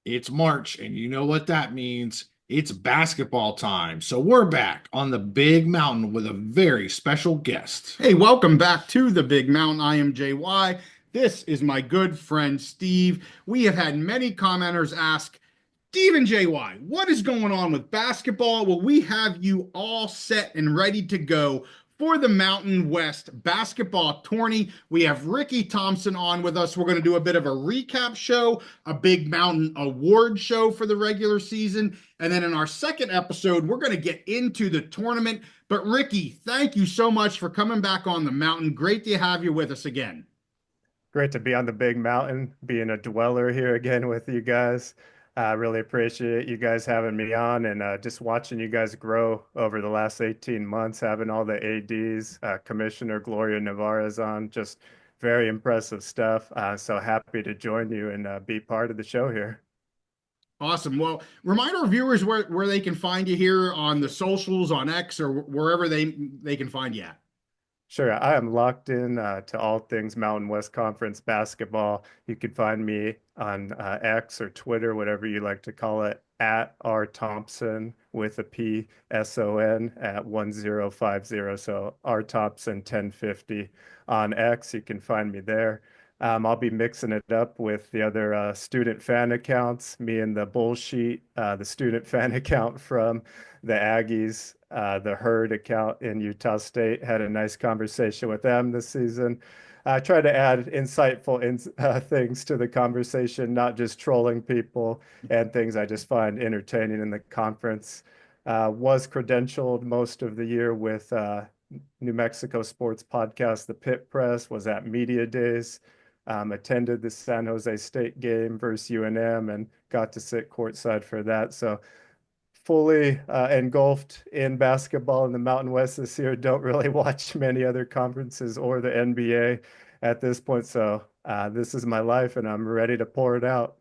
It's March, and you know what that means. It's basketball time. So we're back on the Big Mountain with a very special guest. Hey, welcome back to the Big Mountain. I am JY. This is my good friend Steve. We have had many commenters ask, Steve and JY, what is going on with basketball? Well, we have you all set and ready to go for the Mountain West basketball tourney. We have Ricky Thompson on with us. We're going to do a bit of a recap show, a Big Mountain award show for the regular season. And then in our second episode, we're going to get into the tournament. But Ricky, thank you so much for coming back on the mountain. Great to have you with us again. Great to be on the big mountain, being a dweller here again with you guys. I really appreciate you guys having me on and just watching you guys grow over the last 18 months, having all the ADs, Commissioner Gloria Navarez on, just very impressive stuff. So happy to join you and be part of the show here. Awesome. Well, remind our viewers where they can find you here on the socials, on X, or wherever they can find you at. Sure, I am locked in to all things Mountain West Conference basketball. You can find me on X or Twitter, whatever you like to call it, at R Thompson with a P SON at 1050. So R Thompson 1050 on X. You can find me there. I'll be mixing it up with the other student fan accounts, me and the Bullsheet, the student fan account from the Aggies, the Herd account in Utah State. Had a nice conversation with them this season. I try to add insightful things to the conversation, not just trolling people and things I just find entertaining in the conference. Was credentialed most of the year with New Mexico sports podcast, The Pit Press, was at Media Days. Attended the San Jose State game versus UNM and got to sit courtside for that. So fully engulfed in basketball in the Mountain West this year. Don't really watch many other conferences or the NBA at this point. So this is my life and I'm ready to pour it out.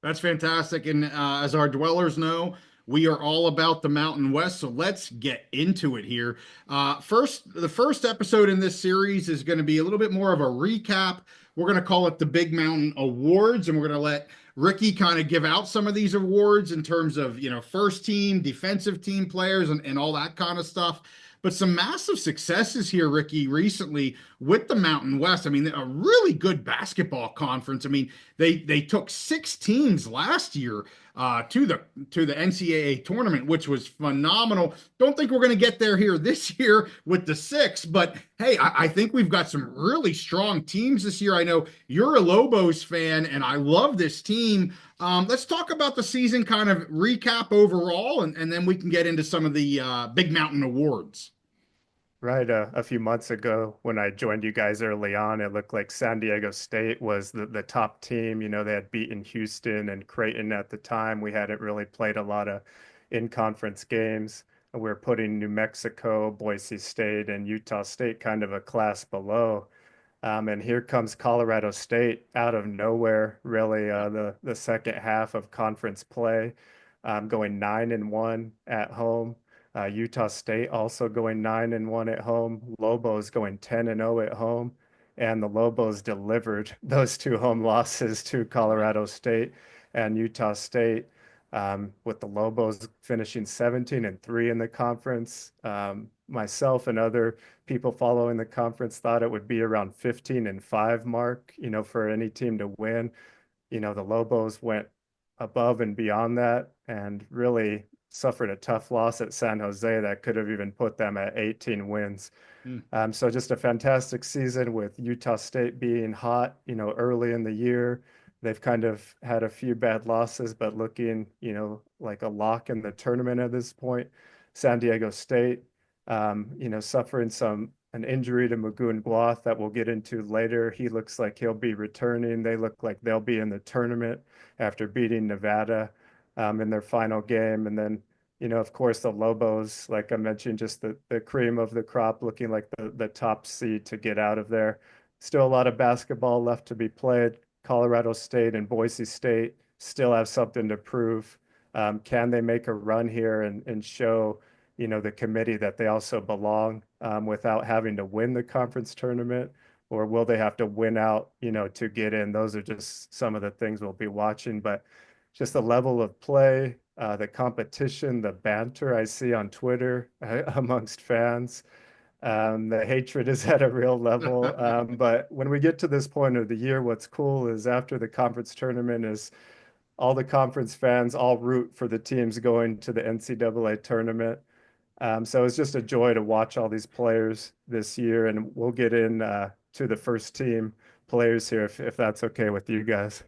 That's fantastic. And as our dwellers know, we are all about the Mountain West. So let's get into it here. The first episode in this series is going to be a little bit more of a recap. We're going to call it the Big Mountain Awards, and we're going to let Ricky kind of give out some of these awards in terms of, first team, defensive team players and all that kind of stuff. But some massive successes here, Ricky, recently with the Mountain West. I mean, a really good basketball conference. I mean, they took 6 teams last year to the NCAA tournament, which was phenomenal. Don't think we're going to get there here this year with the 6, but hey, I think we've got some really strong teams this year. I know you're a Lobos fan, and I love this team. Let's talk about the season, kind of recap overall, and then we can get into some of the Big Mountain awards. Right. A few months ago, when I joined you guys early on, it looked like San Diego State was the top team. They had beaten Houston and Creighton at the time. We hadn't really played a lot of in-conference games. We were putting New Mexico, Boise State, and Utah State kind of a class below. And here comes Colorado State out of nowhere, really, the second half of conference play, going 9-1 at home. Utah State also going 9-1 at home. Lobos going 10-0 at home. And the Lobos delivered those 2 home losses to Colorado State and Utah State, with the Lobos finishing 17-3 in the conference. Myself and other people following the conference thought it would be around 15-5 mark, for any team to win. The Lobos went above and beyond that and really suffered a tough loss at San Jose that could have even put them at 18 wins. So just a fantastic season with Utah State being hot, early in the year. They've kind of had a few bad losses, but looking, like a lock in the tournament at this point. San Diego State, suffering an injury to Magoon Guath that we'll get into later. He looks like he'll be returning. They look like they'll be in the tournament after beating Nevada in their final game. And then, of course, the Lobos, like I mentioned, just the cream of the crop, looking like the top seed to get out of there. Still a lot of basketball left to be played. Colorado State and Boise State still have something to prove. Can they make a run here and show, the committee that they also belong without having to win the conference tournament? Or will they have to win out, to get in? Those are just some of the things we'll be watching. But just the level of play, the competition, the banter I see on Twitter amongst fans. The hatred is at a real level. But when we get to this point of the year, what's cool is after the conference tournament is all the conference fans all root for the teams going to the NCAA tournament. So it's just a joy to watch all these players this year, and we'll get in to the first team players here if that's okay with you guys.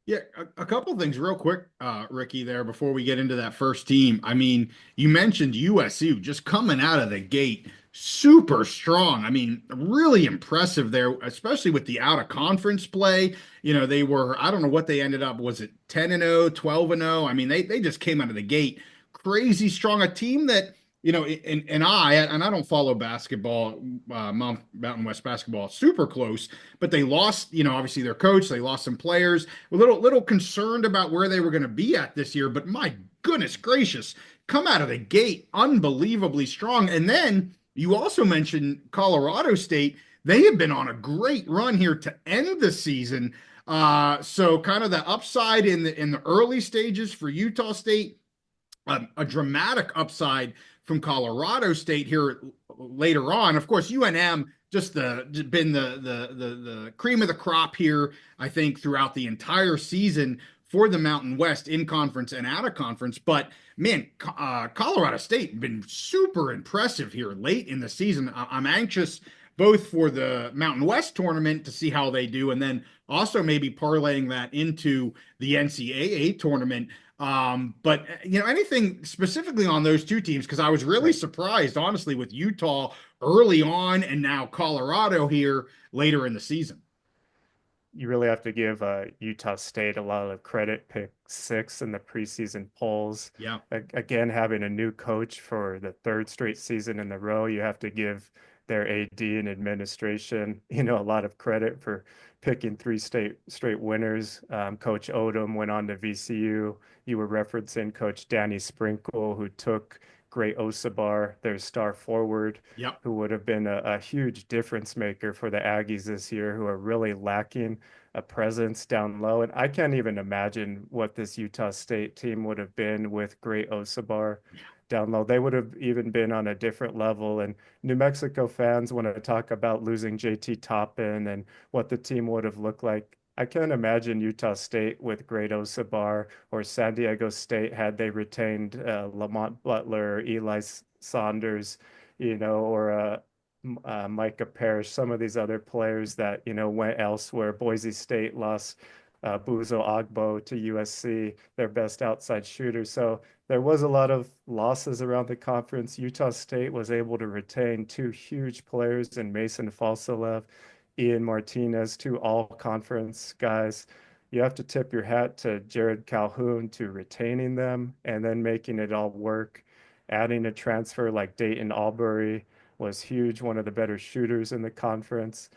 Yeah, a couple things real quick, Ricky, there before we get into that first team. I mean, you mentioned USU just coming out of the gate, super strong. I mean, really impressive there, especially with the out of conference play. You know, they were, I don't know what they ended up, was it 10-0, 12-0? I mean, they just came out of the gate crazy strong. A team that, you know, and I don't follow basketball, Mountain West basketball super close, but they lost, you know, obviously their coach, they lost some players. A little concerned about where they were going to be at this year, but my goodness gracious, come out of the gate unbelievably strong. And then you also mentioned Colorado State. They have been on a great run here to end the season. So kind of the upside in the early stages for Utah State, a dramatic upside from Colorado State here later on. Of course, UNM just been the cream of the crop here, I think, throughout the entire season for the Mountain West in conference and out of conference. But man, Colorado State been super impressive here late in the season. I'm anxious both for the Mountain West tournament to see how they do, and then also maybe parlaying that into the NCAA tournament. But you know, anything specifically on those two teams, because I was really surprised, honestly, with Utah early on and now Colorado here later in the season. You really have to give Utah State a lot of credit, pick 6 in the preseason polls. Yeah. Again, having a new coach for the third straight season in a row, you have to give their AD and administration, you know, a lot of credit for picking 3 straight winners. Coach Odom went on to VCU. You were referencing Coach Danny Sprinkle, who took Gray Osabar, their star forward, Yep. who would have been a huge difference maker for the Aggies this year, who are really lacking a presence down low. And I can't even imagine what this Utah State team would have been with Gray Osabar down low. They would have even been on a different level. And New Mexico fans want to talk about losing JT Toppin and what the team would have looked like. I can't imagine Utah State with Great Osabar or San Diego State had they retained Lamont Butler, Eli Saunders, you know, or Micah Parrish, some of these other players that, you know, went elsewhere. Boise State lost Buzo Agbo to USC, their best outside shooter. So there was a lot of losses around the conference. Utah State was able to retain 2 huge players in Mason Falsalev, Ian Martinez, 2 all-conference guys. You have to tip your hat to Jared Calhoun to retaining them and then making it all work. Adding a transfer like Dayton Albury was huge, one of the better shooters in the conference.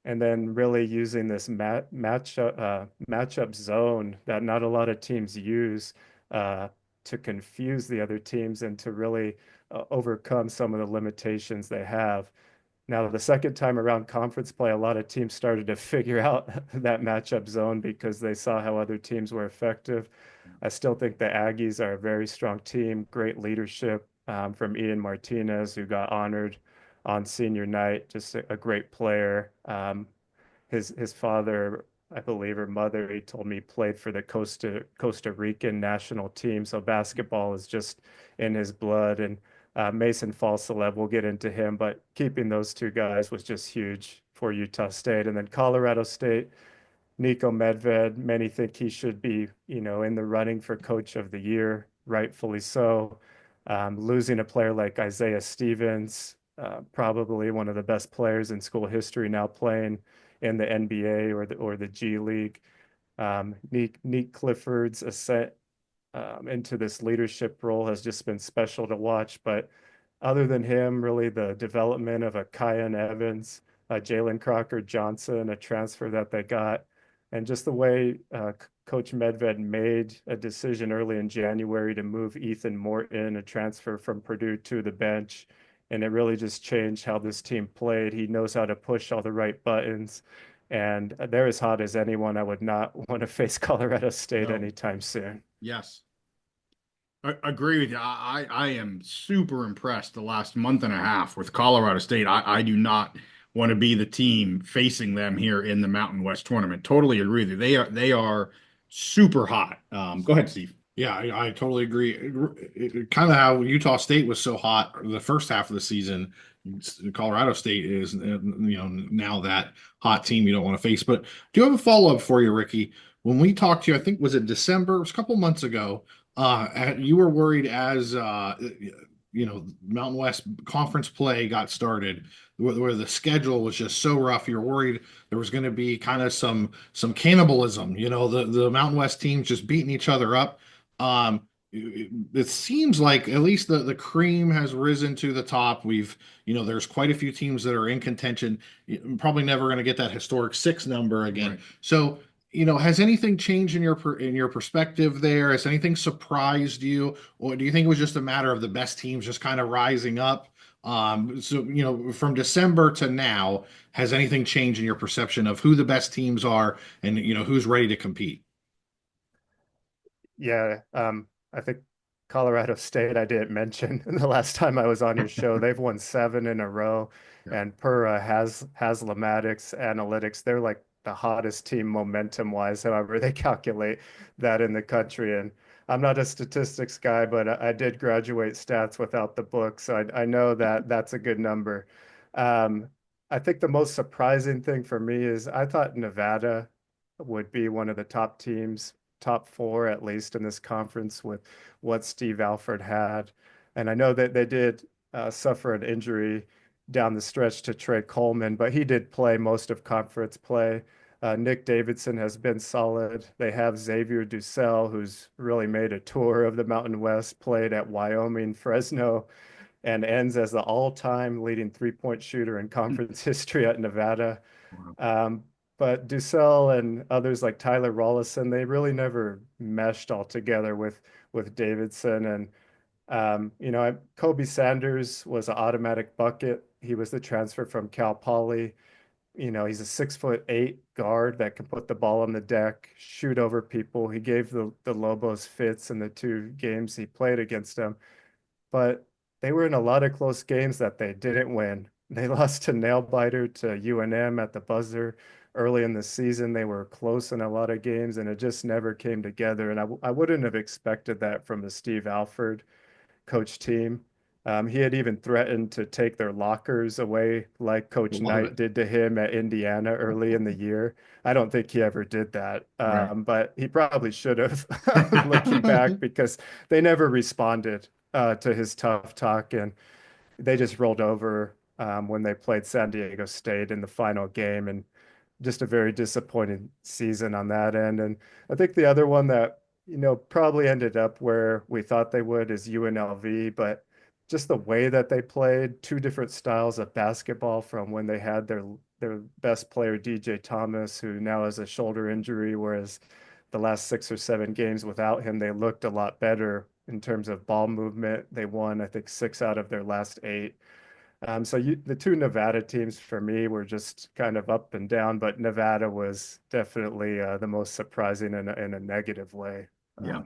And then really using this matchup zone that not a lot of teams use to confuse the other teams and to really overcome some of the limitations they have. Now, the second time around conference play, a lot of teams started to figure out that matchup zone because they saw how other teams were effective. I still think the Aggies are a very strong team, great leadership from Ian Martinez, who got honored on senior night, just a great player. His father, I believe, or mother, he told me, played for the Costa Rican national team. So basketball is just in his blood. And Mason Falsalev, we'll get into him, but keeping those 2 guys was just huge for Utah State. And then Colorado State, Nico Medved, many think he should be, you know, in the running for Coach of the Year, rightfully so. Losing a player like Isaiah Stevens, probably one of the best players in school history, now playing in the NBA or the G League. Nick Clifford's ascent into this leadership role has just been special to watch. But other than him, really the development of a Kyan Evans, Jalen Crocker Johnson, a transfer that they got, and just the way Coach Medved made a decision early in January to move Ethan Morton, a transfer from Purdue, to the bench. And it really just changed how this team played. He knows how to push all the right buttons. And they're as hot as anyone. I would not want to face Colorado State anytime soon. Yes. I agree with you. I am super impressed the last month and a half with Colorado State. I do not want to be the team facing them here in the Mountain West tournament. Totally agree with you. They are super hot. Go ahead, Steve. Yeah, I totally agree. Kind of how Utah State was so hot the first half of the season, Colorado State is, now that hot team you don't want to face. But do you have a follow-up for you, Ricky? When we talked to you, I think was it December, it was a couple months ago, you were worried as Mountain West conference play got started, where the schedule was just so rough. You're worried there was going to be kind of some cannibalism, the Mountain West teams just beating each other up. It seems like at least the cream has risen to the top. There's quite a few teams that are in contention. You're probably never going to get that historic six number again. Right. So, has anything changed in your perspective there? Has anything surprised you, or do you think it was just a matter of the best teams just kind of rising up? From December to now, has anything changed in your perception of who the best teams are and who's ready to compete? Yeah, I think Colorado State I didn't mention the last time I was on your show. They've won 7 in a row, Yeah. and per Haslamatics analytics, they're like the hottest team momentum wise, however they calculate that in the country. And I'm not a statistics guy, but I did graduate stats without the book, so I know that that's a good number. Um, I think the most surprising thing for me is I thought Nevada would be one of the top teams, top four at least in this conference with what Steve Alford had. And I know that they did suffer an injury down the stretch to Trey Coleman, but he did play most of conference play. Nick Davidson has been solid. They have Xavier Dussel, who's really made a tour of the Mountain West, played at Wyoming, Fresno, and ends as the all-time leading three-point shooter in conference history at Nevada. Wow. But Dussel and others like Tyler Rollison, they really never meshed all together with Davidson. And Kobe Sanders was an automatic bucket. He was the transfer from Cal Poly. He's a 6'8" guard that can put the ball on the deck, shoot over people. He gave the Lobos fits in the 2 games he played against them, but they were in a lot of close games that they didn't win. They lost to Nailbiter to UNM at the buzzer early in the season. They were close in a lot of games, and it just never came together. And I wouldn't have expected that from a Steve Alford coach team. He had even threatened to take their lockers away, like Coach Love Knight it. did to him at Indiana early in the year. I don't think he ever did that, Right. but he probably should have, looking back, because they never responded to his tough talk, and they just rolled over when they played San Diego State in the final game, and just a very disappointing season on that end. And I think the other one that, probably ended up where we thought they would is UNLV, but just the way that they played, 2 different styles of basketball from when they had their best player, DJ Thomas, who now has a shoulder injury, whereas the last 6 or 7 games without him, they looked a lot better in terms of ball movement. They won, I think, 6 out of their last 8. The 2 Nevada teams for me were just kind of up and down, but Nevada was definitely the most surprising in a negative way. Yeah.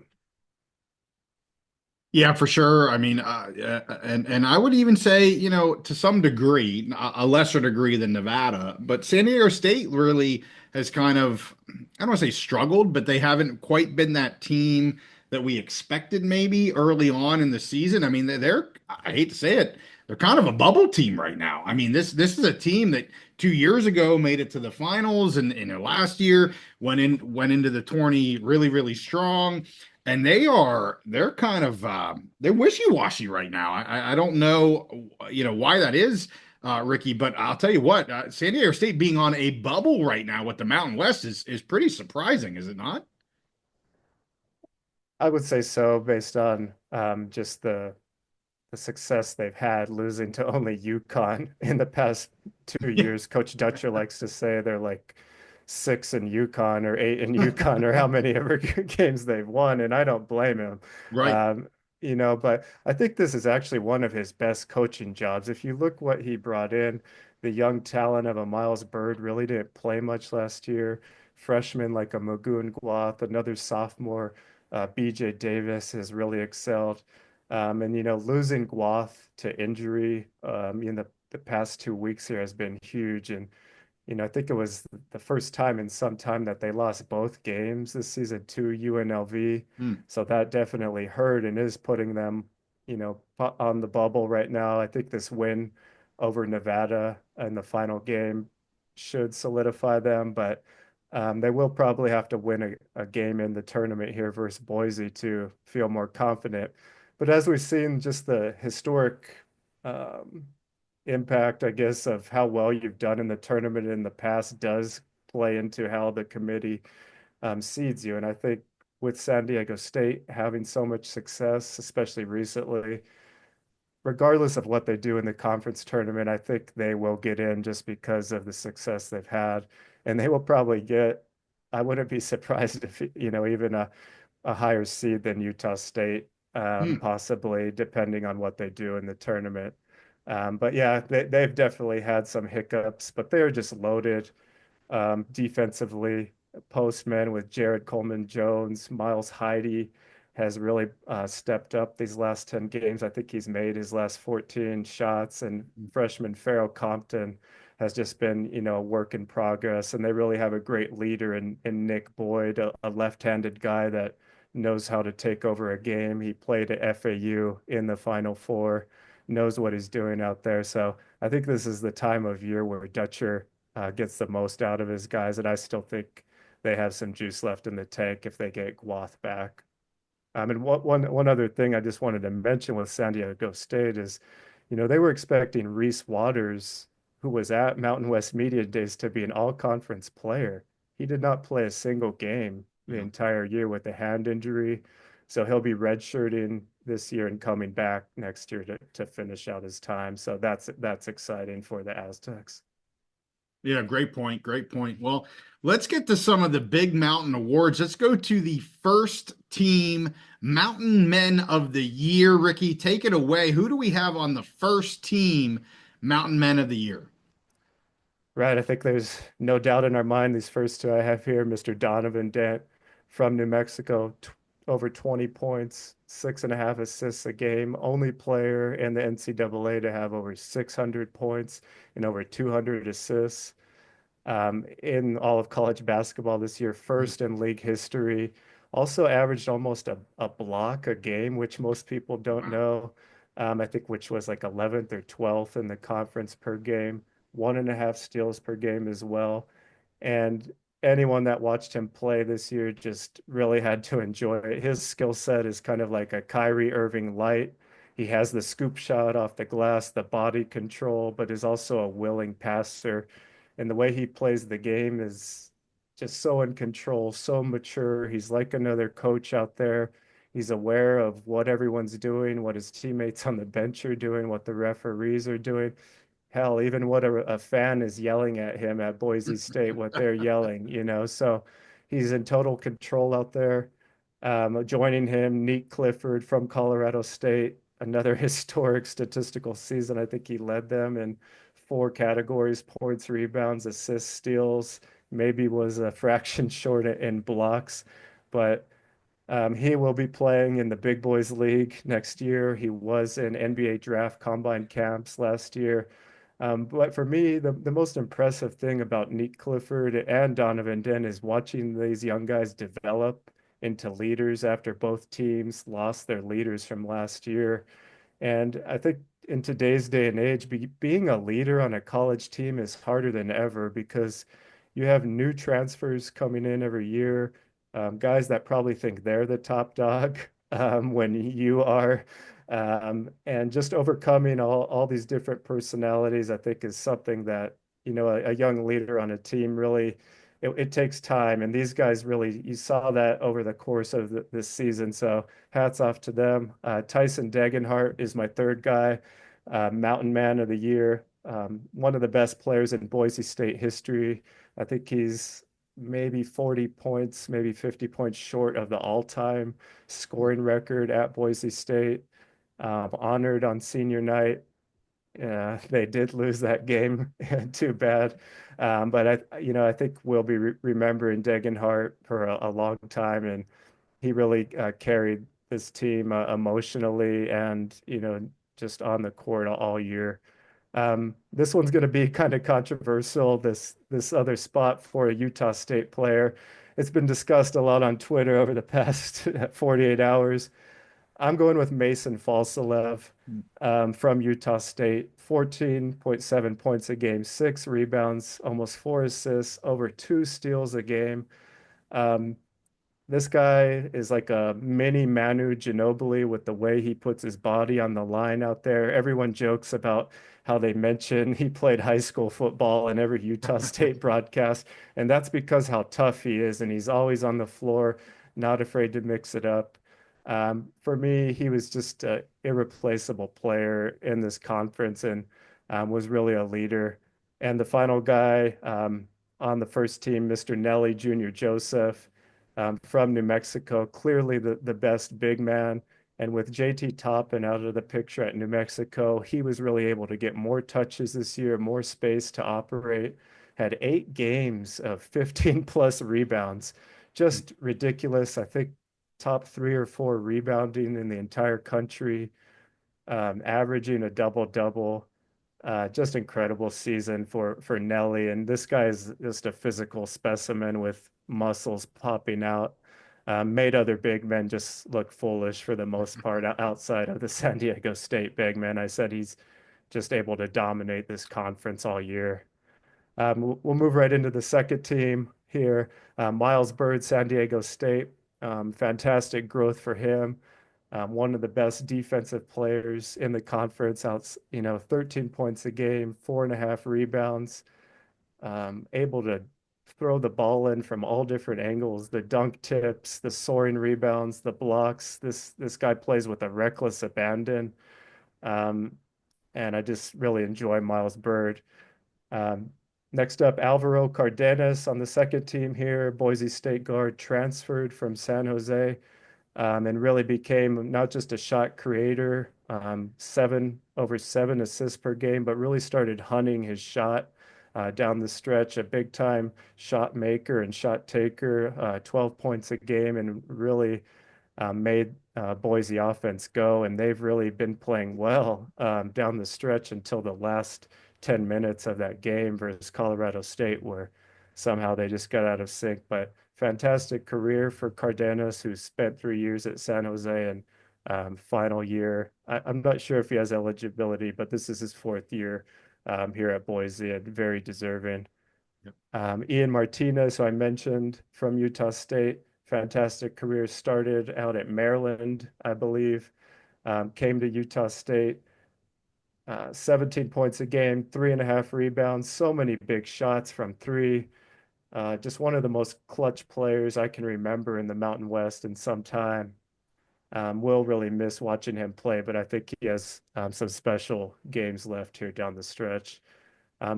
Yeah, for sure. I mean, and I would even say, to some degree, a lesser degree than Nevada, but San Diego State really has kind of, I don't want to say struggled, but they haven't quite been that team that we expected maybe early on in the season. I mean, I hate to say it, they're kind of a bubble team right now. I mean, this is a team that 2 years ago made it to the finals, and in their last year went into the tourney really, really strong. And they're kind of they're wishy-washy right now. I don't know why that is, Ricky, but I'll tell you what, San Diego State being on a bubble right now with the Mountain West is pretty surprising, is it not? I would say so, based on just the success they've had losing to only UConn in the past 2 years. Coach Dutcher likes to say they're like 6 in UConn or 8 in UConn or how many ever games they've won, and I don't blame him. Right. Um, but I think this is actually one of his best coaching jobs. If you look what he brought in, the young talent of a Miles Bird really didn't play much last year. Freshmen like a Magoon Guath, another sophomore BJ Davis has really excelled. And, losing Guath to injury in the past 2 weeks here has been huge. And, I think it was the first time in some time that they lost both games this season to UNLV. Hmm. So that definitely hurt and is putting them, on the bubble right now. I think this win over Nevada in the final game should solidify them, but they will probably have to win a game in the tournament here versus Boise to feel more confident. But as we've seen, just the historic um, impact, I guess, of how well you've done in the tournament in the past does play into how the committee seeds you. And I think with San Diego State having so much success, especially recently, regardless of what they do in the conference tournament, I think they will get in just because of the success they've had. And they will probably get, I wouldn't be surprised if, even a higher seed than Utah State, Hmm. possibly, depending on what they do in the tournament. But yeah, they've definitely had some hiccups, but they're just loaded defensively. Postman with Jared Coleman Jones, Miles Heide has really stepped up these last 10 games. I think he's made his last 14 shots, and freshman Farrell Compton has just been, a work in progress. And they really have a great leader in Nick Boyd, a left-handed guy that knows how to take over a game. He played at FAU in the Final Four, knows what he's doing out there. So I think this is the time of year where Dutcher gets the most out of his guys, and I still think they have some juice left in the tank if they get Guath back. And one other thing I just wanted to mention with San Diego State is, they were expecting Reese Waters, who was at Mountain West Media Days, to be an all-conference player. He did not play a single game the Yeah. entire year with a hand injury, so he'll be redshirting this year and coming back next year to finish out his time. So that's exciting for the Aztecs. Yeah, great point. Great point. Well, let's get to some of the big mountain awards. Let's go to the first team Mountain Men of the Year. Ricky, take it away. Who do we have on the first team Mountain Men of the Year? Right. I think there's no doubt in our mind these first two I have here, Mr. Donovan Dent from New Mexico, over 20 points, 6.5 assists a game, only player in the NCAA to have over 600 points and over 200 assists in all of college basketball this year, first in league history. Also averaged almost a block a game, which most people don't Wow. know. I think which was like 11th or 12th in the conference per game, 1.5 steals per game as well. And anyone that watched him play this year just really had to enjoy it. His skill set is kind of like a Kyrie Irving light. He has the scoop shot off the glass, the body control, but is also a willing passer. And the way he plays the game is just so in control, so mature. He's like another coach out there. He's aware of what everyone's doing, what his teammates on the bench are doing, what the referees are doing. Hell, even what a fan is yelling at him at Boise State, what they're yelling. So he's in total control out there. Joining him, Neat Clifford from Colorado State, another historic statistical season. I think he led them in 4 categories: points, rebounds, assists, steals. Maybe was a fraction short in blocks, but he will be playing in the Big Boys League next year. He was in NBA draft combine camps last year. But for me, the most impressive thing about Neat Clifford and Donovan Dent is watching these young guys develop into leaders after both teams lost their leaders from last year. And I think in today's day and age, being a leader on a college team is harder than ever because you have new transfers coming in every year, guys that probably think they're the top dog when you are. And just overcoming all these different personalities, I think, is something that, a young leader on a team really, it takes time. And these guys really, you saw that over the course of this season. So hats off to them. Tyson Degenhart is my third guy, Mountain Man of the Year, one of the best players in Boise State history. I think he's maybe 40 points, maybe 50 points short of the all-time scoring record at Boise State. Honored on senior night. They did lose that game, too bad. But I think we'll be remembering Degenhart for a long time, and he really carried this team emotionally and, just on the court all year. This one's going to be kind of controversial, this other spot for a Utah State player. It's been discussed a lot on Twitter over the past 48 hours. I'm going with Mason Falsalev from Utah State. 14.7 points a game, 6 rebounds, almost 4 assists, over 2 steals a game. Um, this guy is like a mini Manu Ginobili with the way he puts his body on the line out there. Everyone jokes about how they mention he played high school football in every Utah State broadcast, and that's because how tough he is, and he's always on the floor, not afraid to mix it up. For me, he was just an irreplaceable player in this conference and was really a leader. And the final guy on the first team, Mr. Nelly Jr. Joseph from New Mexico, clearly the best big man. And with JT Toppin out of the picture at New Mexico, he was really able to get more touches this year, more space to operate, had 8 games of 15 plus rebounds. Just ridiculous. I think top 3 or 4 rebounding in the entire country, averaging a double-double. Just incredible season for Nelly. And this guy is just a physical specimen with muscles popping out. Made other big men just look foolish for the most part outside of the San Diego State big men. I said he's just able to dominate this conference all year. We'll move right into the second team here. Miles Bird, San Diego State. Fantastic growth for him. One of the best defensive players in the conference, 13 points a game, 4.5 rebounds, able to throw the ball in from all different angles, the dunk tips, the soaring rebounds, the blocks. This guy plays with a reckless abandon. And I just really enjoy Miles Bird. Next up, Alvaro Cardenas on the second team here, Boise State guard, transferred from San Jose, and really became not just a shot creator, over 7 assists per game, but really started hunting his shot down the stretch, a big time shot maker and shot taker, 12 points a game, and really made Boise offense go. And they've really been playing well down the stretch until the last 10 minutes of that game versus Colorado State, where somehow they just got out of sync. But fantastic career for Cardenas, who spent 3 years at San Jose, and final year. I'm not sure if he has eligibility, but this is his 4th year here at Boise, and very deserving. Yep. Ian Martinez, who I mentioned, from Utah State, fantastic career, started out at Maryland, I believe, came to Utah State. 17 points a game, 3.5 rebounds, so many big shots from 3. Just one of the most clutch players I can remember in the Mountain West in some time. Will really miss watching him play, but I think he has some special games left here down the stretch.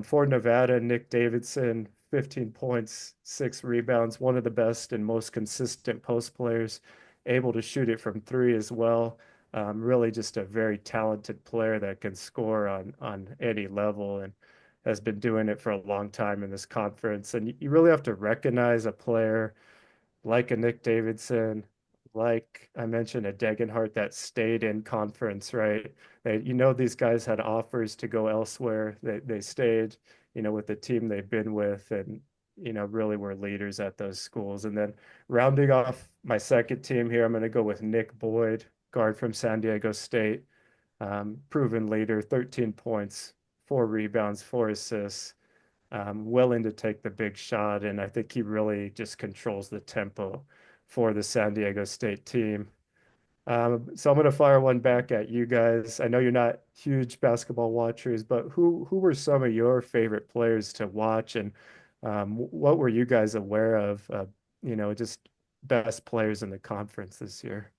For Nevada, Nick Davidson, 15 points, 6 rebounds, one of the best and most consistent post players, able to shoot it from 3 as well. Really just a very talented player that can score on any level, and has been doing it for a long time in this conference. And you really have to recognize a player like a Nick Davidson, like I mentioned, a Degenhart that stayed in conference, right? These guys had offers to go elsewhere. They stayed, with the team they've been with, and, really were leaders at those schools. And then rounding off my second team here, I'm going to go with Nick Boyd, guard from San Diego State, proven leader, 13 points, 4 rebounds, 4 assists, willing to take the big shot. And I think he really just controls the tempo for the San Diego State team. So I'm going to fire one back at you guys. I know you're not huge basketball watchers, but who were some of your favorite players to watch, and what were you guys aware of, just best players in the conference this year?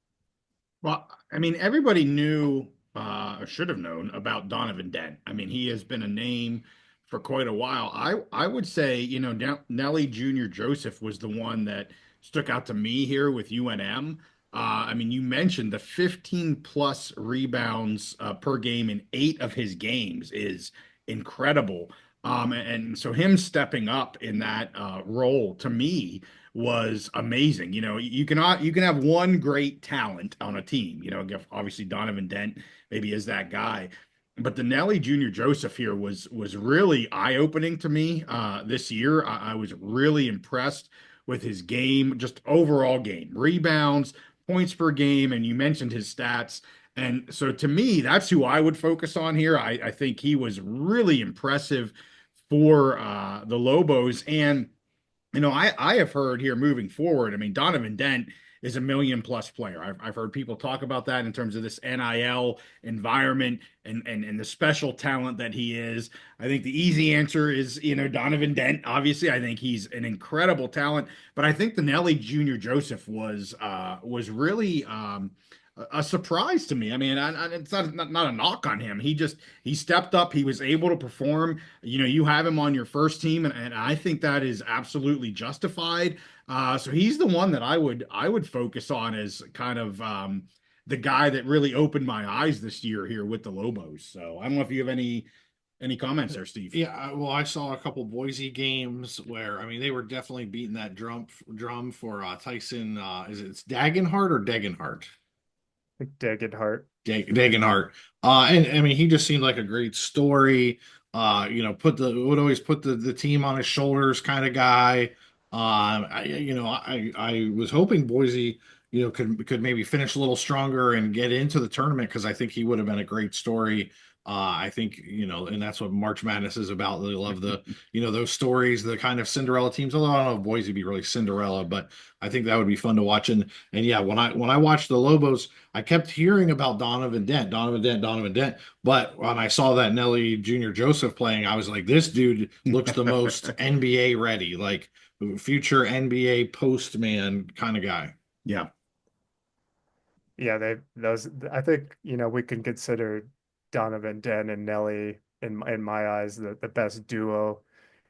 Well, I mean, everybody knew or should have known about Donovan Dent. I mean, he has been a name for quite a while. I would say, Nelly Jr. Joseph was the one that stuck out to me here with UNM. I mean, you mentioned the 15 plus rebounds per game in 8 of his games is incredible. And so him stepping up in that role to me was amazing. You know, you can have one great talent on a team. You know, obviously Donovan Dent maybe is that guy, but the Nelly Jr. Joseph here was really eye-opening to me this year. I was really impressed with his game, just overall game, rebounds, points per game, and you mentioned his stats. And so to me, that's who I would focus on here. I think he was really impressive for the Lobos. And, you know, I have heard here moving forward, I mean, Donovan Dent is a million-plus player. I've heard people talk about that in terms of this NIL environment and the special talent that he is. I think the easy answer is, you know, Donovan Dent. Obviously, I think he's an incredible talent, but I think the Nelly Jr. Joseph was really a surprise to me. I mean, it's not a knock on him. He stepped up. He was able to perform. You know, you have him on your first team, and I think that is absolutely justified. So he's the one that I would focus on as kind of the guy that really opened my eyes this year here with the Lobos. So I don't know if you have any comments there, Steve. Yeah, well, I saw a couple Boise games where, I mean, they were definitely beating that drum for Tyson. Is it's Dagenhart or Degenhart? Degenhart. Dagenhart. And I mean, he just seemed like a great story. You know, would always put the team on his shoulders kind of guy. I was hoping Boise, you know, could maybe finish a little stronger and get into the tournament because I think he would have been a great story. I think, you know, and that's what March Madness is about. They love you know, those stories, the kind of Cinderella teams. Although I don't know if Boise would be really Cinderella, but I think that would be fun to watch. And yeah, when I watched the Lobos, I kept hearing about Donovan Dent, Donovan Dent, Donovan Dent. But when I saw that Nelly Jr. Joseph playing, I was like, this dude looks the most NBA ready, like future NBA postman kind of guy. Yeah. Yeah, I think, you know, we can consider Donovan Dent and Nelly in my eyes the best duo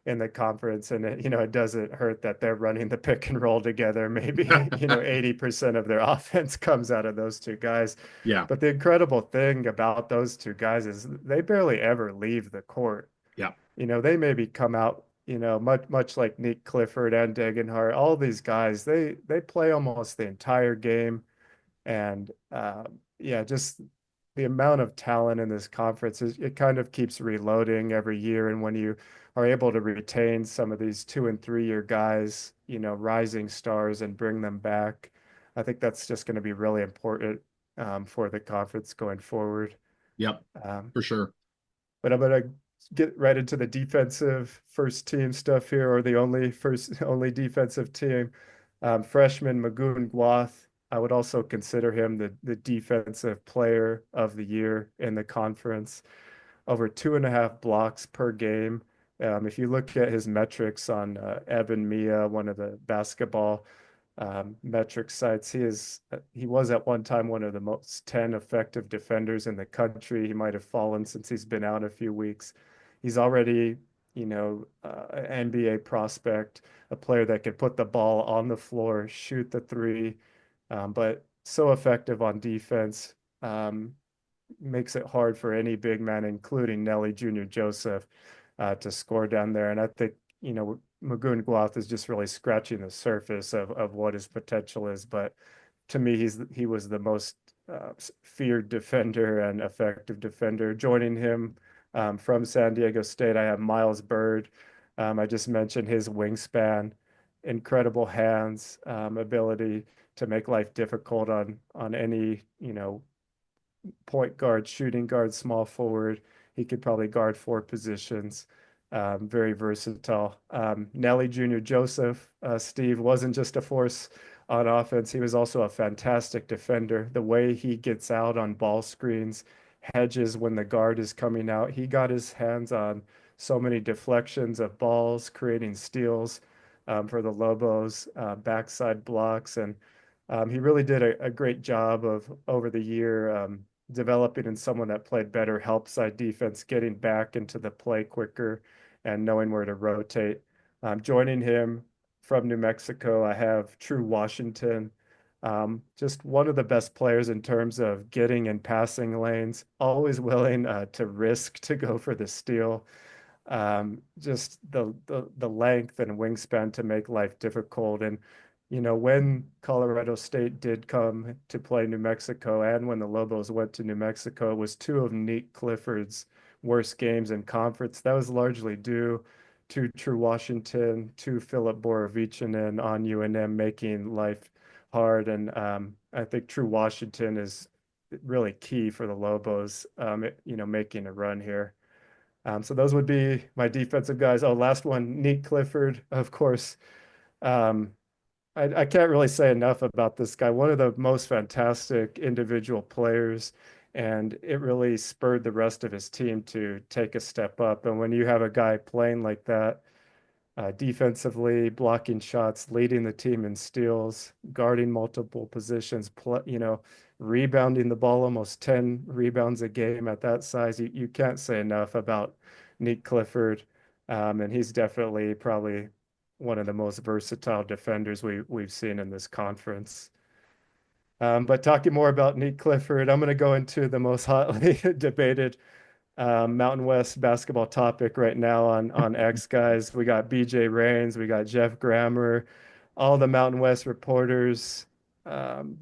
in the conference. And you know, it doesn't hurt that they're running the pick and roll together. Maybe, you know, 80% of their offense comes out of those two guys. Yeah. But the incredible thing about those two guys is they barely ever leave the court. Yeah. You know, they maybe come out, you know, much like Nick Clifford and Degenhart, all these guys, they play almost the entire game. And yeah, just the amount of talent in this conference it kind of keeps reloading every year. And when you are able to retain some of these 2 and 3 year guys, you know, rising stars and bring them back, I think that's just going to be really important for the conference going forward. Yep. Um, For sure. but I'm gonna get right into the defensive first team stuff here, or the only defensive team. Freshman Magoon Gwath. I would also consider him the defensive player of the year in the conference. Over 2.5 blocks per game. If you look at his metrics on Evan Mia, one of the basketball metric sites, he was at one time one of the most 10 effective defenders in the country. He might have fallen since he's been out a few weeks. He's already, you know, an NBA prospect, a player that can put the ball on the floor, shoot the three, but so effective on defense. Makes it hard for any big man, including Nelly Jr. Joseph, to score down there. And I think, you know, Magoon Gwath is just really scratching the surface of what his potential is. But to me, he was the most feared defender and effective defender. Joining him from San Diego State, I have Miles Bird. I just mentioned his wingspan, incredible hands, ability to make life difficult on any, you know, point guard, shooting guard, small forward. He could probably guard 4 positions. Very versatile. Nelly Jr. Joseph, Steve, wasn't just a force on offense. He was also a fantastic defender. The way he gets out on ball screens, hedges when the guard is coming out. He got his hands on so many deflections of balls, creating steals for the Lobos, backside blocks. And he really did a great job of over the year developing in someone that played better help side defense, getting back into the play quicker and knowing where to rotate. Joining him from New Mexico, I have True Washington. Just one of the best players in terms of getting and passing lanes, always willing to risk to go for the steal. just the length and wingspan to make life difficult. And when Colorado State did come to play New Mexico, and when the Lobos went to New Mexico, it was two of Nick Clifford's worst games in conference. That was largely due to True Washington, to Philip Borovichinen on UNM making life hard. And I think True Washington is really key for the Lobos, making a run here. So those would be my defensive guys. Oh, last one, Nick Clifford, of course. I can't really say enough about this guy. One of the most fantastic individual players, and it really spurred the rest of his team to take a step up. And when you have a guy playing like that, defensively, blocking shots, leading the team in steals, guarding multiple positions, rebounding the ball, almost 10 rebounds a game at that size, you can't say enough about Nick Clifford. And he's definitely probably one of the most versatile defenders we've seen in this conference. But talking more about Nick Clifford, I'm going to go into the most hotly debated Mountain West basketball topic right now on X, guys. We got BJ Rains, we got Jeff Grammer, all the Mountain West reporters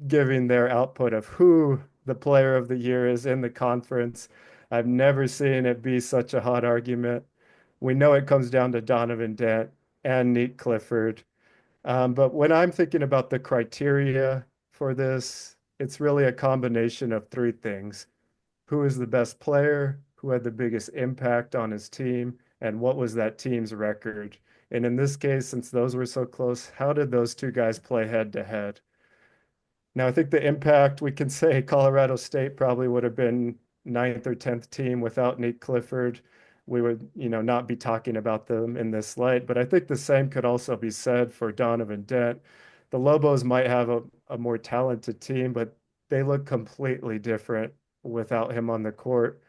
giving their output of who the player of the year is in the conference. I've never seen it be such a hot argument. We know it comes down to Donovan Dent and Nick Clifford. But when I'm thinking about the criteria for this, it's really a combination of three things. Who is the best player? Who had the biggest impact on his team? And what was that team's record? And in this case, since those were so close, how did those two guys play head to head? Now, I think the impact, we can say Colorado State probably would have been 9th or 10th team without Nick Clifford. We would, not be talking about them in this light. But I think the same could also be said for Donovan Dent. The Lobos might have a more talented team, but they look completely different without him on the court.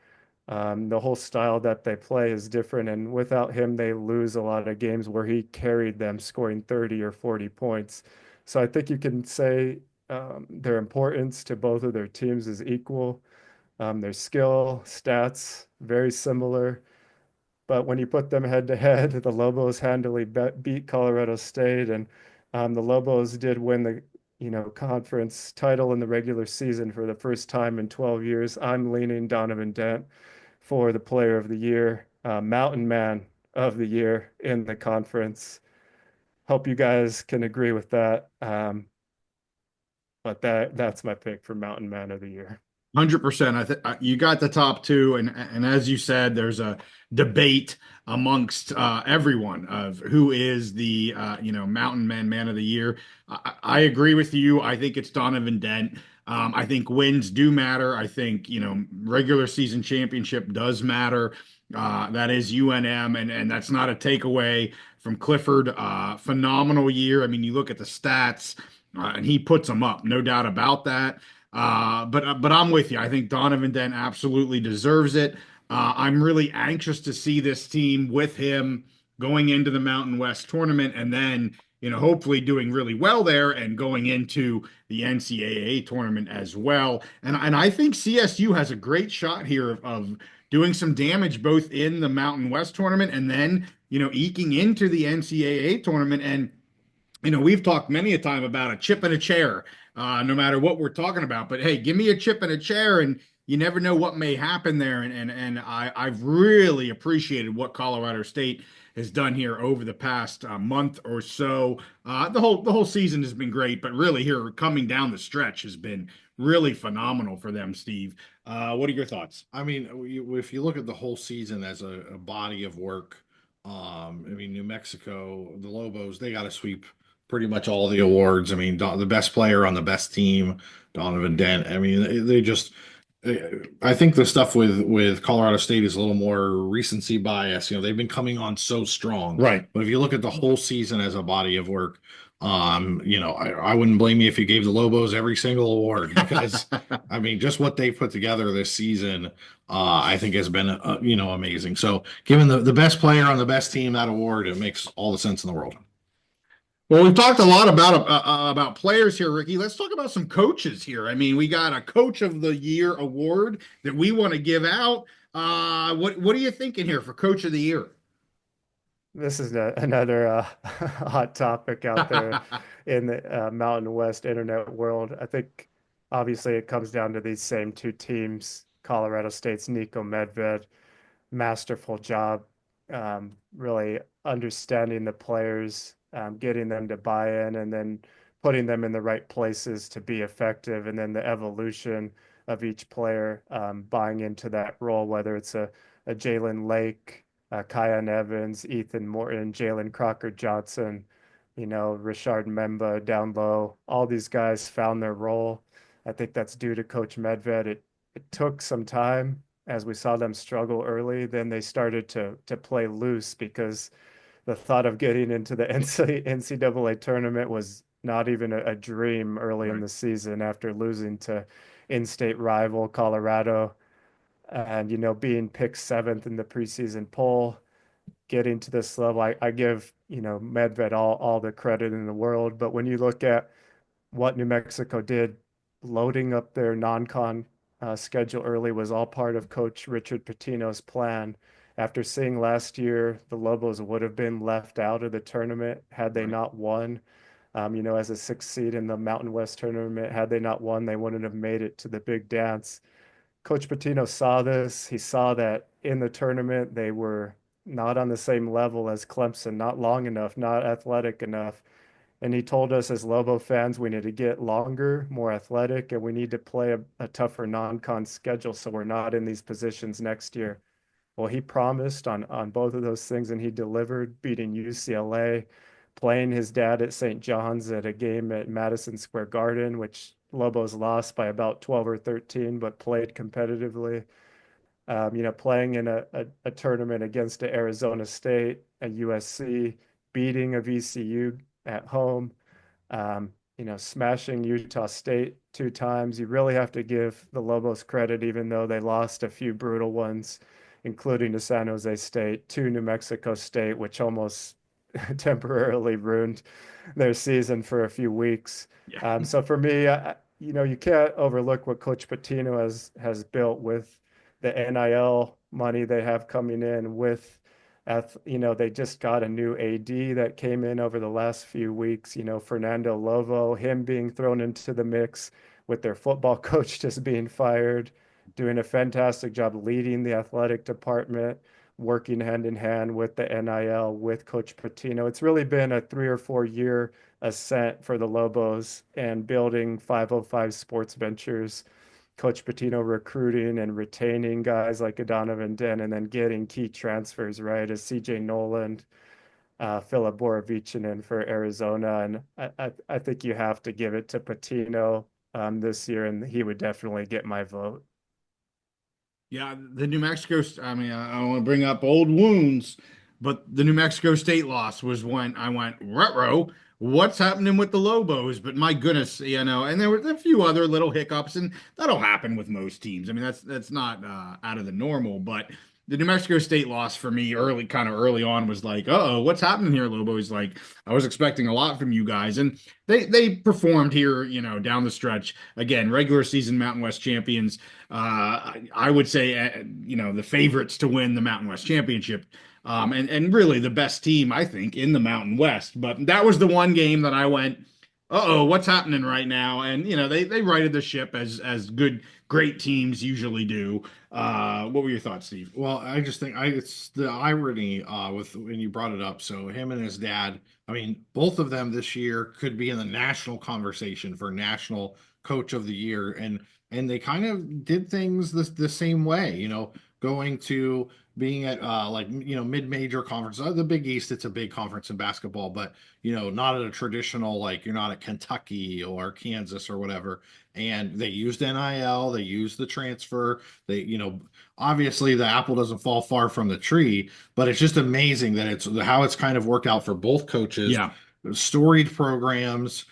The whole style that they play is different, and without him, they lose a lot of games where he carried them, scoring 30 or 40 points. So I think you can say their importance to both of their teams is equal. Their skill, stats, very similar. But when you put them head to head, the Lobos handily beat Colorado State, and the Lobos did win the conference title in the regular season for the first time in 12 years. I'm leaning Donovan Dent for the player of the year, Mountain Man of the year in the conference. Hope you guys can agree with that. But that's my pick for Mountain Man of the year. 100%. I think you got the top two, and as you said, there's a debate amongst everyone of who is the Mountain Man of the year. I agree with you. I think it's Donovan Dent. I think wins do matter. I think regular season championship does matter. That is UNM, and that's not a takeaway from Clifford. Phenomenal year. I mean, you look at the stats, and he puts them up, no doubt about that. But I'm with you. I think Donovan Dent absolutely deserves it. I'm really anxious to see this team with him going into the Mountain West tournament, and then hopefully doing really well there and going into the NCAA tournament as well. And I think CSU has a great shot here of doing some damage both in the Mountain West tournament and then eking into the NCAA tournament. And we've talked many a time about a chip in a chair. No matter what we're talking about, but hey, give me a chip in a chair, and you never know what may happen there. And I've really appreciated what Colorado State has done here over the past month or so. The whole season has been great, but really here coming down the stretch has been really phenomenal for them. Steve, what are your thoughts? I mean, if you look at the whole season as a body of work, New Mexico, the Lobos, they got to sweep pretty much all the awards. I mean, the best player on the best team, Donovan Dent. I mean, I think the stuff with Colorado State is a little more recency bias. They've been coming on so strong. Right. But if you look at the whole season as a body of work, I wouldn't blame you if you gave the Lobos every single award because, I mean, just what they've put together this season, I think has been, amazing. So giving the best player on the best team that award, it makes all the sense in the world. Well, we've talked a lot about players here, Ricky. Let's talk about some coaches here. I mean, we got a Coach of the Year award that we want to give out. What are you thinking here for Coach of the Year? This is another hot topic out there in the Mountain West internet world. I think obviously it comes down to these same two teams. Colorado State's Nico Medved, masterful job, really understanding the players, getting them to buy in, and then putting them in the right places to be effective. And then the evolution of each player buying into that role, whether it's a Jalen Lake, Kyan Evans, Ethan Morton, Jalen Crocker Johnson, Richard Memba down low. All these guys found their role. I think that's due to Coach Medved. It took some time as we saw them struggle early. Then they started to play loose because the thought of getting into the NCAA tournament was not even a dream early in Right. the season after losing to in-state rival Colorado and being picked seventh in the preseason poll, getting to this level. I give Medved all the credit in the world, but when you look at what New Mexico did, loading up their non-con schedule early was all part of Coach Richard Pitino's plan. After seeing last year, the Lobos would have been left out of the tournament had they Right. not won. As a sixth seed in the Mountain West tournament, had they not won, they wouldn't have made it to the big dance. Coach Pitino saw this. He saw that in the tournament they were not on the same level as Clemson, not long enough, not athletic enough. And he told us as Lobo fans, we need to get longer, more athletic, and we need to play a tougher non-con schedule so we're not in these positions next year. Well, he promised on both of those things, and he delivered, beating UCLA, playing his dad at St. John's at a game at Madison Square Garden, which Lobos lost by about 12 or 13, but played competitively. Playing in a tournament against a Arizona State, a USC, beating a VCU at home, smashing Utah State 2 times. You really have to give the Lobos credit, even though they lost a few brutal ones, including to San Jose State, to New Mexico State, which almost temporarily ruined their season for a few weeks. Yeah. So for me, you can't overlook what Coach Pitino has built with the NIL money they have coming in with they just got a new AD that came in over the last few weeks, Fernando Lovo, him being thrown into the mix with their football coach just being fired, doing a fantastic job leading the athletic department, working hand in hand with the NIL, with Coach Pitino. It's really been a 3 or 4 year ascent for the Lobos and building 505 Sports Ventures, Coach Pitino recruiting and retaining guys like Donovan Den, and then getting key transfers, right, as CJ Noland, Philip Borovichinen for Arizona. And I think you have to give it to Pitino this year, and he would definitely get my vote. Yeah, the New Mexico, I mean, I don't want to bring up old wounds, but the New Mexico State loss was when I went, ruh-roh, what's happening with the Lobos? But my goodness, and there were a few other little hiccups, and that'll happen with most teams. I mean, that's not out of the normal, but the New Mexico State loss for me kind of early on was like, uh-oh, what's happening here, Lobos? Like, I was expecting a lot from you guys, and they performed here, down the stretch. Again, regular season Mountain West champions. I would say, the favorites to win the Mountain West Championship, and really the best team, I think, in the Mountain West. But that was the one game that I went, uh-oh, what's happening right now? And they righted the ship as great teams usually do. What were your thoughts, Steve? Well, I just think it's the irony with when you brought it up. So him and his dad, I mean, both of them this year could be in the national conversation for national coach of the year, and they kind of did things the same way, going to being at mid-major conference. The Big East, it's a big conference in basketball, but not at a traditional, like, you're not at Kentucky or Kansas or whatever. And they used NIL, they used the transfer, obviously the apple doesn't fall far from the tree, but it's just amazing that it's how it's kind of worked out for both coaches. Yeah. Storied programs,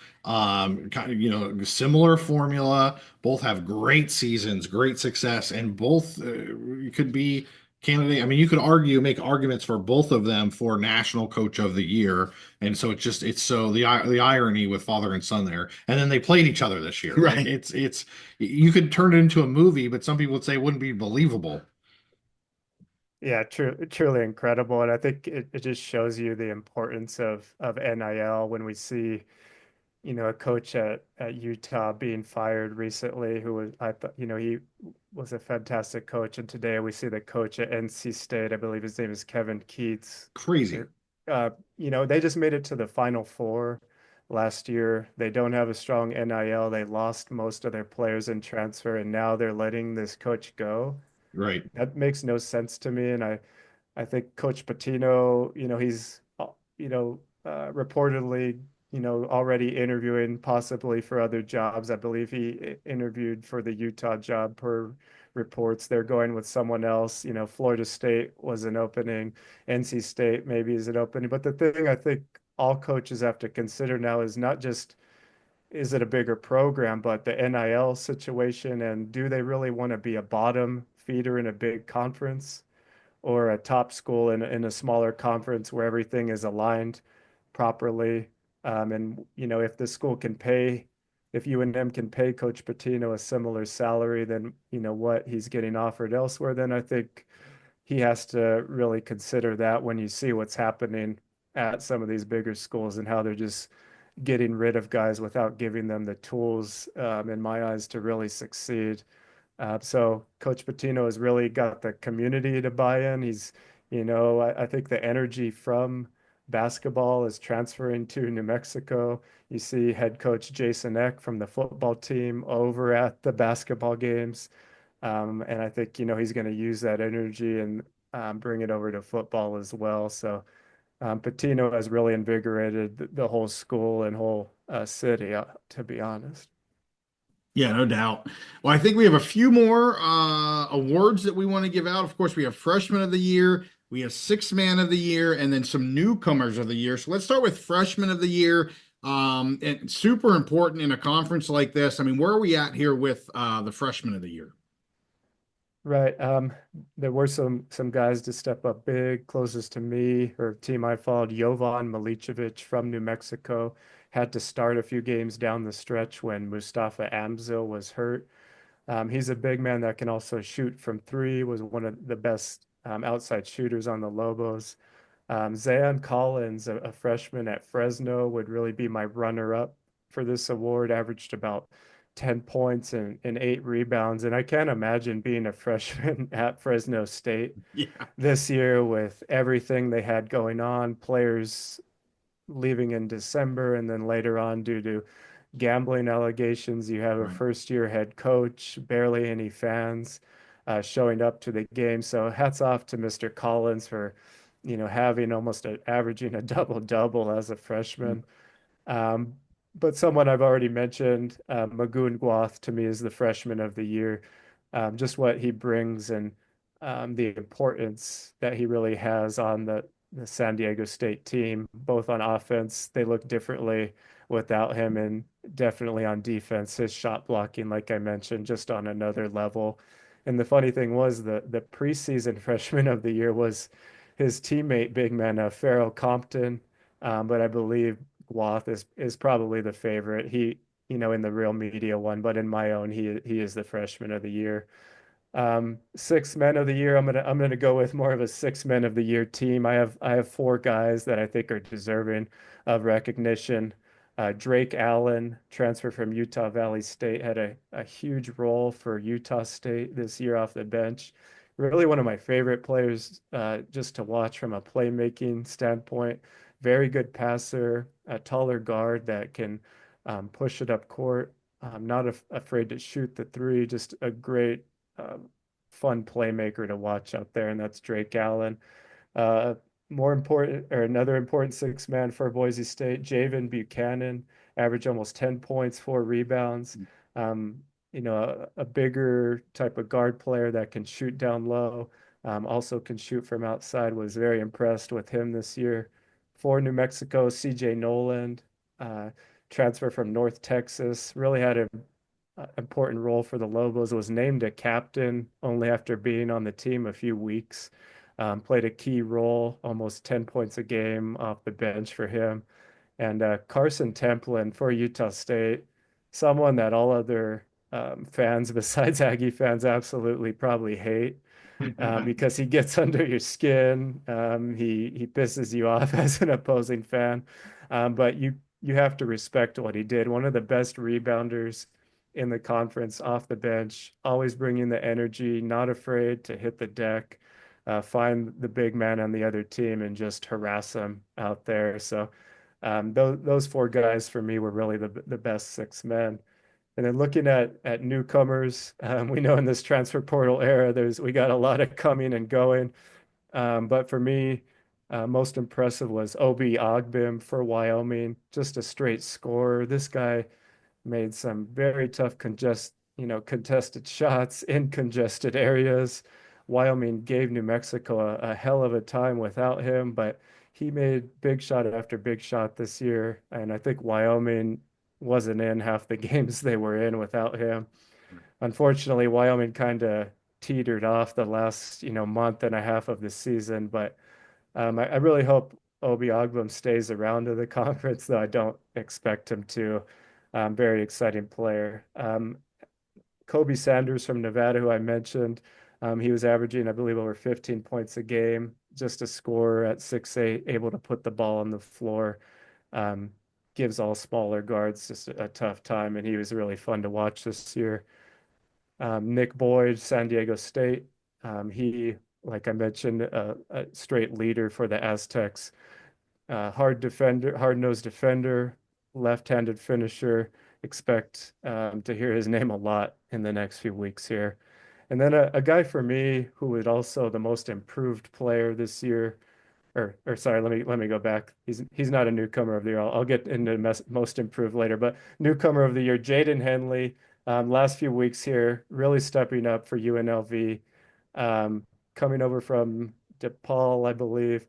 similar formula, both have great seasons, great success, and both could be candidate. I mean, you could make arguments for both of them for national coach of the year. And so it's so the irony with father and son there. And then they played each other this year. Right. It's you could turn it into a movie, but some people would say it wouldn't be believable. Yeah, truly incredible. And I think it just shows you the importance of NIL when we see, a coach at Utah being fired recently who was, I thought, he was a fantastic coach. And today we see the coach at NC State, I believe his name is Kevin Keats. Crazy. They're, they just made it to the Final Four last year. They don't have a strong NIL. They lost most of their players in transfer, and now they're letting this coach go. Right. That makes no sense to me. And I think Coach Patino, he's, reportedly, already interviewing possibly for other jobs. I believe he interviewed for the Utah job per reports. They're going with someone else. Florida State was an opening. NC State maybe is an opening. But the thing I think all coaches have to consider now is not just is it a bigger program, but the NIL situation, and do they really want to be a bottom feeder in a big conference or a top school in a smaller conference where everything is aligned properly? And if the school can pay, if UNM can pay Coach Patino a similar salary than what he's getting offered elsewhere, then I think he has to really consider that when you see what's happening at some of these bigger schools and how they're just getting rid of guys without giving them the tools, in my eyes, to really succeed. So Coach Patino has really got the community to buy in. I think the energy from basketball is transferring to New Mexico. You see head coach Jason Eck from the football team over at the basketball games. And I think, he's going to use that energy and bring it over to football as well. So Patino has really invigorated the whole school and whole city, to be honest. Yeah, no doubt. Well, I think we have a few more awards that we want to give out. Of course, we have Freshman of the Year, we have Sixth Man of the Year, and then some Newcomers of the Year. So let's start with Freshman of the Year. And super important in a conference like this. I mean, where are we at here with the Freshman of the Year? Right. There were some guys to step up big. Closest to me or team I followed, Jovan Milicevic from New Mexico had to start a few games down the stretch when Mustafa Amzil was hurt. He's a big man that can also shoot from three, was one of the best outside shooters on the Lobos. Zayon Collins, a freshman at Fresno, would really be my runner-up for this award, averaged about 10 points and 8 rebounds. And I can't imagine being a freshman at Fresno State Yeah, this year with everything they had going on, players leaving in December, and then later on due to gambling allegations. You have a right. first year head coach, barely any fans showing up to the game. So hats off to Mr. Collins for, having almost averaging a double double as a freshman. Um, but someone I've already mentioned, Magoon Guath, to me is the freshman of the year. Just what he brings and the importance that he really has on the San Diego State team, both on offense. They look differently without him, and definitely on defense. His shot blocking, like I mentioned, just on another level. And the funny thing was the preseason freshman of the year was his teammate, big man, Farrell Compton. But I believe Wath is probably the favorite. He, in the real media one, but in my own, he is the freshman of the year. Six men of the year. I'm gonna go with more of a six men of the year team. I have four guys that I think are deserving of recognition. Drake Allen, transfer from Utah Valley State, had a huge role for Utah State this year off the bench. Really one of my favorite players just to watch from a playmaking standpoint. Very good passer, a taller guard that can push it up court. Not afraid to shoot the three. Just a great, fun playmaker to watch out there, and that's Drake Allen. Uh, More important, or another important six man for Boise State, Javen Buchanan, averaged almost 10 points, 4 rebounds. Um, a bigger type of guard player that can shoot down low, also can shoot from outside. Was very impressed with him this year. For New Mexico, CJ Noland, uh, transfer from North Texas, really had a important role for the Lobos, was named a captain only after being on the team a few weeks. Played a key role, almost 10 points a game off the bench for him. And Carson Templin for Utah State, someone that all other fans besides Aggie fans absolutely probably hate. because he gets under your skin. He pisses you off as an opposing fan, but you have to respect what he did. One of the best rebounders in the conference off the bench, always bringing the energy, not afraid to hit the deck, find the big man on the other team and just harass him out there. So those four guys for me were really the best six men. And then looking at newcomers, we know in this transfer portal era, we got a lot of coming and going. But for me, most impressive was Obi Ogbim for Wyoming, just a straight scorer. This guy made some very tough contested shots in congested areas. Wyoming gave New Mexico a hell of a time without him, but he made big shot after big shot this year. And I think Wyoming wasn't in half the games they were in without him. Unfortunately, Wyoming kind of teetered off the last, month and a half of the season, but I really hope Obi Ogbum stays around to the conference, though I don't expect him to. Very exciting player. Kobe Sanders from Nevada, who I mentioned, he was averaging, I believe, over 15 points a game, just a scorer at 6'8", able to put the ball on the floor. Gives all smaller guards just a tough time, and he was really fun to watch this year. Nick Boyd, San Diego State. He, like I mentioned, a straight leader for the Aztecs. Hard-nosed defender, left-handed finisher. Expect to hear his name a lot in the next few weeks here. And then a guy for me who was also the most improved player this year, or sorry, let me go back. He's not a newcomer of the year. I'll get into most improved later, but newcomer of the year, Jaden Henley. Last few weeks here, really stepping up for UNLV. Coming over from DePaul, I believe.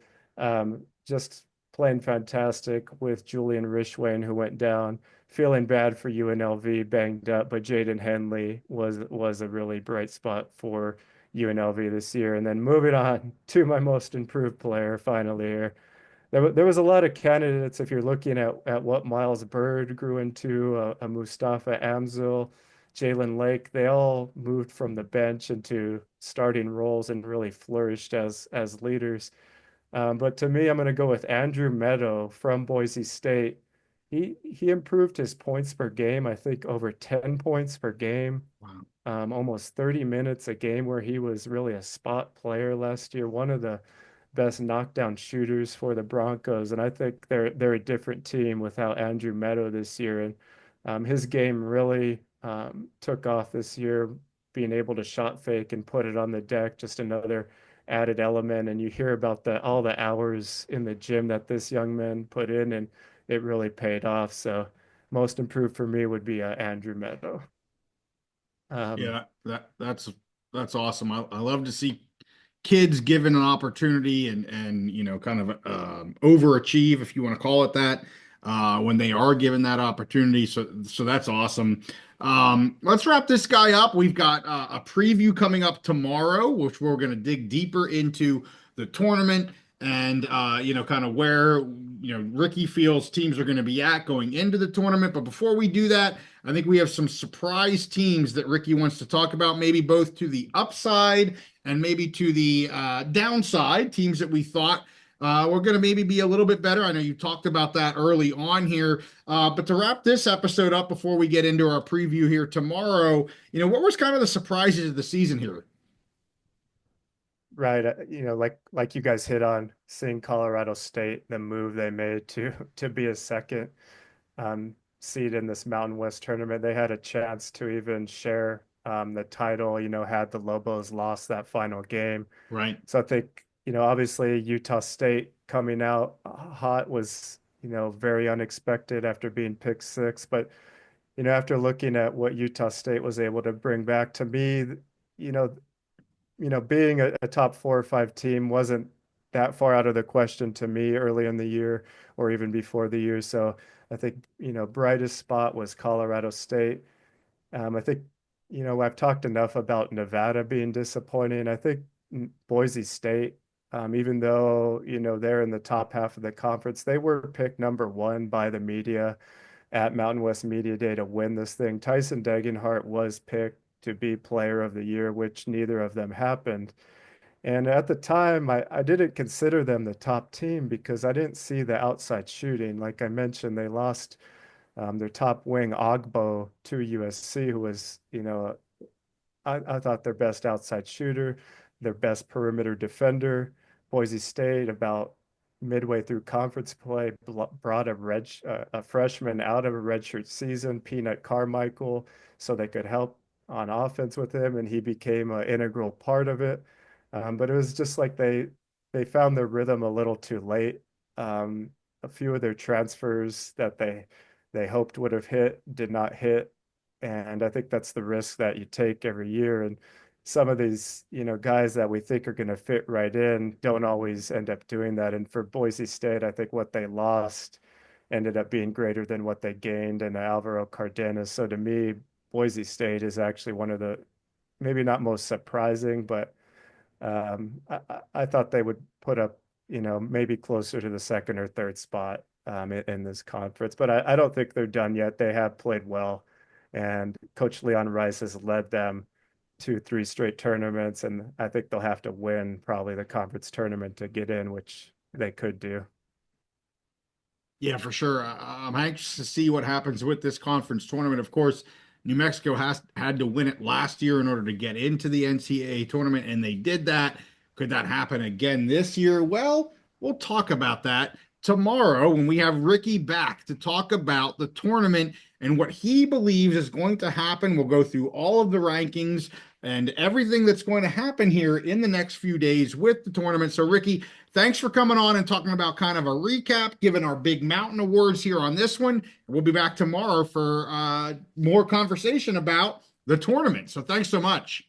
Just playing fantastic with Julian Rishwain, who went down. Feeling bad for UNLV, banged up, but Jaden Henley was a really bright spot for UNLV this year. And then moving on to my most improved player finally here. There was a lot of candidates if you're looking at what Miles Bird grew into, a Mustafa Amzil, Jalen Lake. They all moved from the bench into starting roles and really flourished as leaders. But to me, I'm going to go with Andrew Meadow from Boise State. He improved his points per game, I think over 10 points per game. Wow. Almost 30 minutes a game where he was really a spot player last year, one of the best knockdown shooters for the Broncos. And I think they're a different team without Andrew Meadow this year. And his game really took off this year, being able to shot fake and put it on the deck, just another added element. And you hear about all the hours in the gym that this young man put in, and it really paid off. So most improved for me would be Andrew Meadow. Yeah, that's awesome. I love to see kids given an opportunity and kind of overachieve, if you want to call it that, when they are given that opportunity. So that's awesome. Let's wrap this guy up. We've got a preview coming up tomorrow, which we're going to dig deeper into the tournament and kind of where Ricky feels teams are going to be at going into the tournament. But before we do that, I think we have some surprise teams that Ricky wants to talk about, maybe both to the upside and maybe to the downside, teams that we thought were going to maybe be a little bit better. I know you talked about that early on here, but to wrap this episode up before we get into our preview here tomorrow, what was kind of the surprises of the season here? Right. Like you guys hit on, seeing Colorado State, the move they made to be a second seed in this Mountain West tournament. They had a chance to even share the title, had the Lobos lost that final game. Right. So I think, obviously Utah State coming out hot was, very unexpected after being picked six. But, after looking at what Utah State was able to bring back, to me, being a top 4 or 5 team wasn't that far out of the question to me early in the year or even before the year. So I think, brightest spot was Colorado State. I think, I've talked enough about Nevada being disappointing. I think Boise State, even though, they're in the top half of the conference, they were picked number 1 by the media at Mountain West Media Day to win this thing. Tyson Degenhart was picked to be player of the year, which neither of them happened. And at the time, I didn't consider them the top team because I didn't see the outside shooting. Like I mentioned, they lost their top wing, Ogbo, to USC, who was, I thought their best outside shooter, their best perimeter defender. Boise State, about midway through conference play, brought a freshman out of a redshirt season, Peanut Carmichael, so they could help on offense with him, and he became an integral part of it. But it was just like they found their rhythm a little too late. A few of their transfers that they hoped would have hit did not hit. And I think that's the risk that you take every year. And some of these, guys that we think are going to fit right in don't always end up doing that. And for Boise State, I think what they lost ended up being greater than what they gained in Alvaro Cardenas. So to me, Boise State is actually one of the maybe not most surprising, but I thought they would put up, maybe closer to the second or third spot in this conference. But I don't think they're done yet. They have played well. And Coach Leon Rice has led them to 3 straight tournaments, and I think they'll have to win probably the conference tournament to get in, which they could do. Yeah, for sure. I'm anxious to see what happens with this conference tournament. Of course, New Mexico had to win it last year in order to get into the NCAA tournament, and they did that. Could that happen again this year? Well, we'll talk about that tomorrow when we have Ricky back to talk about the tournament and what he believes is going to happen. We'll go through all of the rankings and everything that's going to happen here in the next few days with the tournament. So, Ricky, thanks for coming on and talking about kind of a recap, giving our big mountain awards here on this one. We'll be back tomorrow for more conversation about the tournament. So thanks so much.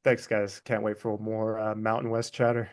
Thanks, guys. Can't wait for more Mountain West chatter.